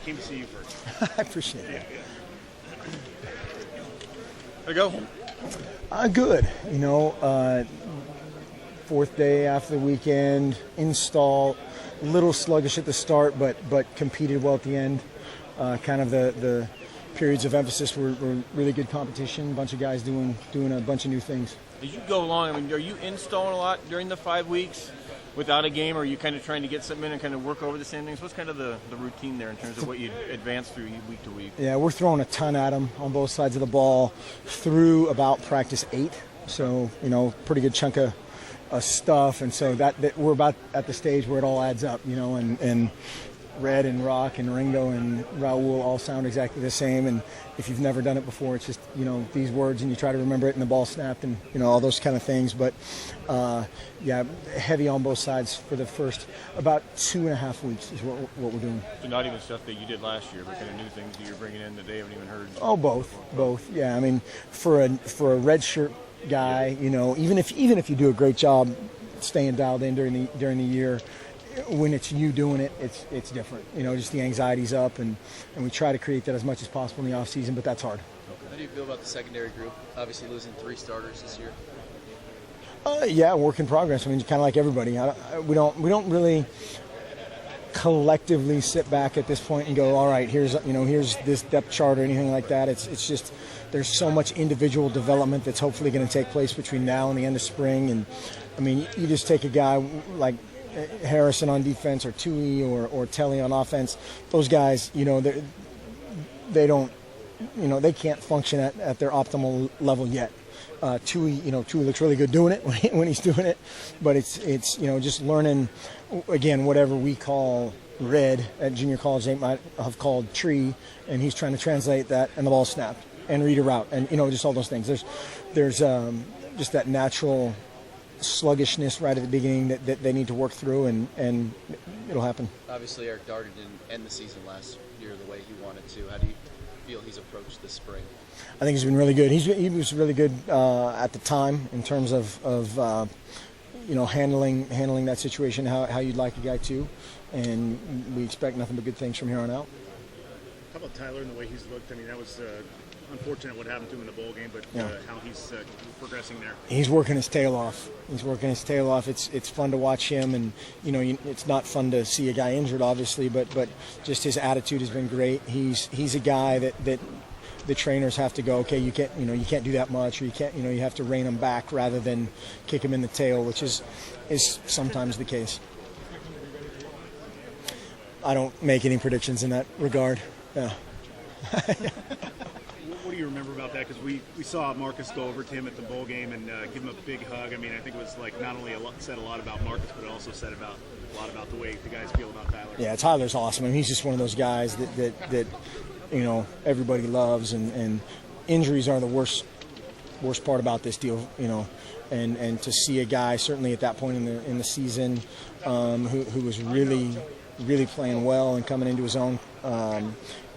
came to see you first. I appreciate it. There you go. Good. Fourth day after the weekend, install, a little sluggish at the start, but competed well at the end. Kind of the periods of emphasis were really good competition. A bunch of guys doing a bunch of new things. As you go along, I mean, are you installing a lot during the 5 weeks without a game, or are you kind of trying to get something in and kind of work over the same things? What's kind of the routine there in terms of what you advance through week to week? Yeah, we're throwing a ton at them on both sides of the ball through about practice 8. So, pretty good chunk of stuff. And so that we're about at the stage where it all adds up, and Red and Rock and Ringo and Raul all sound exactly the same. And if you've never done it before, it's just, these words and you try to remember it and the ball snapped and, all those kind of things. But, heavy on both sides for the first about 2.5 weeks is what we're doing. So not even stuff that you did last year, but kind of new things that you're bringing in that they haven't even heard? Oh, both. Yeah, I mean, for a red shirt guy, even if you do a great job staying dialed in during the year, when it's you doing it, it's different. Just the anxiety's up, and we try to create that as much as possible in the off season, but that's hard. How do you feel about the secondary group? Obviously losing 3 starters this year. Work in progress. I mean, kind of like everybody. We don't really collectively sit back at this point and go, all right, here's this depth chart or anything like that. It's just there's so much individual development that's hopefully going to take place between now and the end of spring. And I mean, you just take a guy like Harrison on defense or Tui or Telly on offense. Those guys, they don't, they can't function at their optimal level yet. Tui looks really good doing it when he's doing it, but it's just learning again whatever we call red at junior college they might have called tree, and he's trying to translate that, and the ball snapped and read a route, and just all those things. There's just that natural sluggishness right at the beginning that they need to work through, and it'll happen. Obviously, Eric Darter didn't end the season last year the way he wanted to. How do you feel he's approached this spring? I think he's been really good. He was really good at the time in terms of handling that situation how you'd like a guy to, and we expect nothing but good things from here on out. How about Tyler and the way he's looked? I mean, that was unfortunate what happened to him in the bowl game, but how he's progressing there. He's working his tail off. It's fun to watch him, and it's not fun to see a guy injured, obviously, but just his attitude has been great. He's a guy that the trainers have to go, okay, you can't do that much, or you have to rein him back rather than kick him in the tail, which is sometimes the case. I don't make any predictions in that regard. Yeah. What do you remember about that? Because we saw Marcus go over to him at the bowl game and give him a big hug. I mean, I think it was like not only said a lot about Marcus, but it also said a lot about the way the guys feel about Tyler. Yeah, Tyler's awesome. I mean, he's just one of those guys that everybody loves, and injuries are the worst part about this deal, and to see a guy certainly at that point in the season who was really playing well and coming into his own,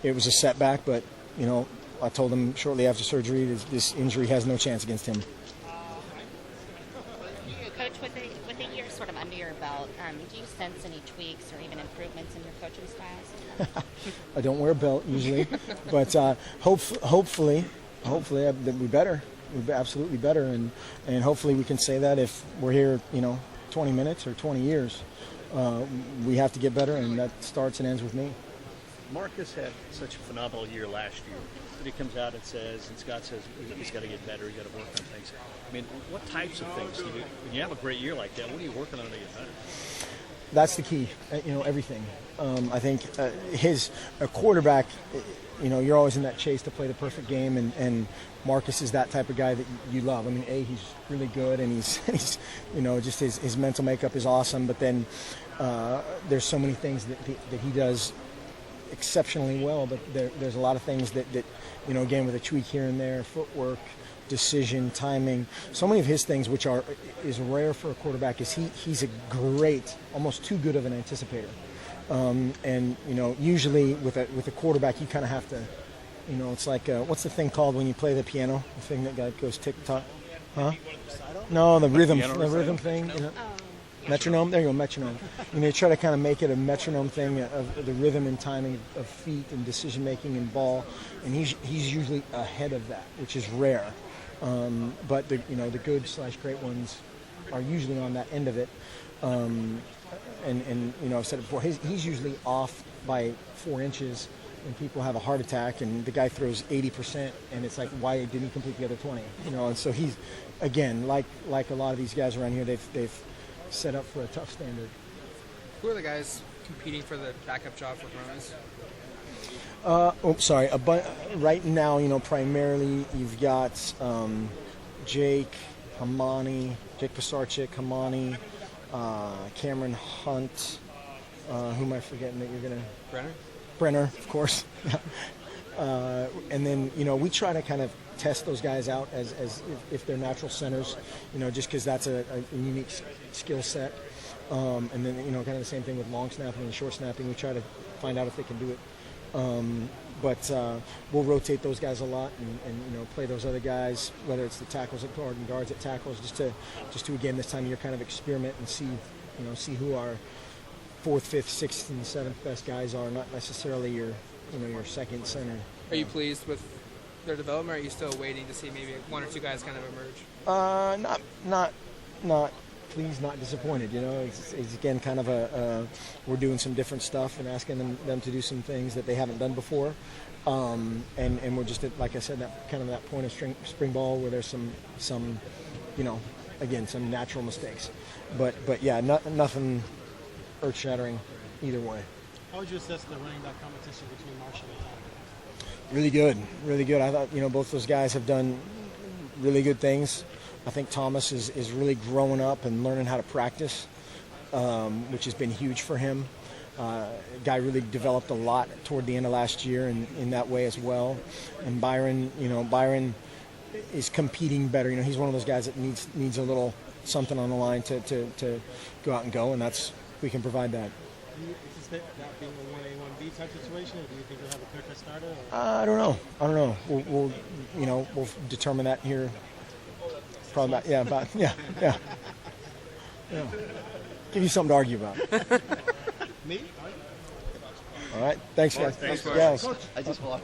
it was a setback, but I told him shortly after surgery this injury has no chance against him. Coach, with a year sort of under your belt, do you sense any tweaks or even improvements in your coaching styles? I don't wear a belt usually, but hopefully we'll be better. We'll be absolutely better, and hopefully we can say that if we're here, 20 minutes or 20 years. We have to get better, and that starts and ends with me. Marcus had such a phenomenal year last year. But he comes out and says, and Scott says, he's got to get better, he's got to work on things. I mean, what types of things do you do? When you have a great year like that, what are you working on to get better? That's the key, everything. I think a quarterback, you're always in that chase to play the perfect game, and Marcus is that type of guy that you love. I mean, he's really good, and he's just his mental makeup is awesome, but then there's so many things that he does exceptionally well, but there's a lot of things that again, with a tweak here and there, footwork, decision, timing, so many of his things, which is rare for a quarterback, is he's a great, almost too good of an anticipator. And usually with a quarterback, you kind of have to, it's like what's the thing called when you play the piano? The thing that goes tick tock, huh? No, the rhythm thing. Metronome. There you go, metronome. And they try to kind of make it a metronome thing of the rhythm and timing of feet and decision making and ball, and he's usually ahead of that, which is rare. But the good / great ones are usually on that end of it. And I've said it before. He's usually off by 4 inches, and people have a heart attack, and the guy throws 80%, and it's like, why didn't he complete the other 20? And so he's, again, like a lot of these guys around here, they've set up for a tough standard. Who are the guys competing for the backup job for Coronas? Right now, primarily you've got Jake Pisarcik, Hamani, Cameron Hunt. Who am I forgetting that you're gonna? Brenner, of course. And then we try to kind of test those guys out as if they're natural centers, just because that's a unique skill set. And then kind of the same thing with long snapping and short snapping. We try to find out if they can do it. But we'll rotate those guys a lot and play those other guys, whether it's the tackles at guard and guards at tackles, just to again this time of year kind of experiment and see who our 4th, 5th, 6th, and 7th best guys are, not necessarily your second center. Are you pleased with their development, or are you still waiting to see maybe 1 or 2 guys kind of emerge? Not pleased, not disappointed. It's again kind of we're doing some different stuff and asking them to do some things that they haven't done before, and we're just at, like I said, that point of spring ball where there's some again some natural mistakes, but yeah, nothing earth-shattering either way. How would you assess the running back competition between Marshall and Tom? Really good. I thought both those guys have done really good things. I think Thomas is really growing up and learning how to practice, which has been huge for him. Guy really developed a lot toward the end of last year in that way as well. And Byron is competing better. He's one of those guys that needs a little something on the line to go out and go, and we can provide that. Do you anticipate that being a 1A, 1B type situation, or do you think you'll have a quicker starter? I don't know. We'll determine that here. Probably yeah. Give you something to argue about. Me? All right. Thanks, guys. Thanks, guys. I just walked